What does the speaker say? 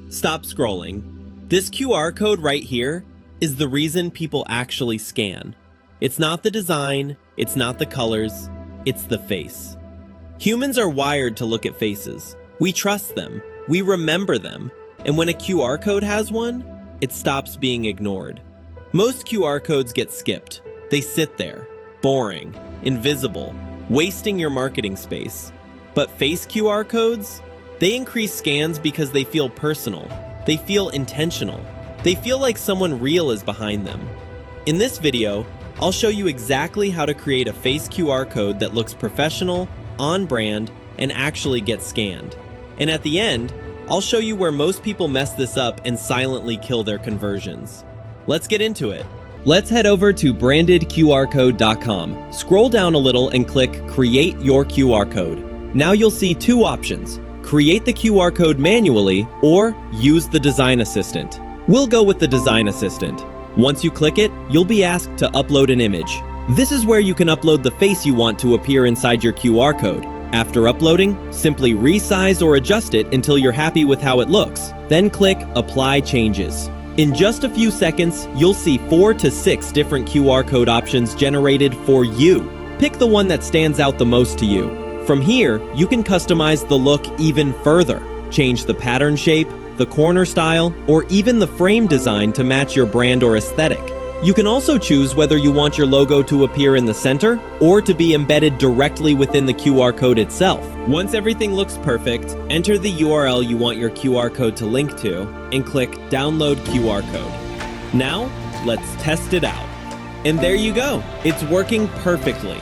Stop scrolling. This QR code right here is the reason people actually scan. It's not the design, it's not the colors, it's the face. Humans are wired to look at faces. We trust them, we remember them, and when a QR code has one, it stops being ignored. Most QR codes get skipped. They sit there, boring, invisible, wasting your marketing space. But face QR codes? They increase scans because they feel personal. They feel intentional. They feel like someone real is behind them. In this video, I'll show you exactly how to create a face QR code that looks professional, on brand, and actually gets scanned. And at the end, I'll show you where most people mess this up and silently kill their conversions. Let's get into it. Let's head over to brandedqrcode.com. Scroll down a little and click Create Your QR Code. Now you'll see two options: create the QR code manually or use the design assistant. We'll go with the design assistant. Once you click it, you'll be asked to upload an image. This is where you can upload the face you want to appear inside your QR code. After uploading, simply resize or adjust it until you're happy with how it looks. Then click Apply Changes. In just a few seconds, you'll see 4 to 6 different QR code options generated for you. Pick the one that stands out the most to you. From here, you can customize the look even further. Change the pattern shape, the corner style, or even the frame design to match your brand or aesthetic. You can also choose whether you want your logo to appear in the center or to be embedded directly within the QR code itself. Once everything looks perfect, enter the URL you want your QR code to link to and click Download QR Code. Now, let's test it out. And there you go. It's working perfectly.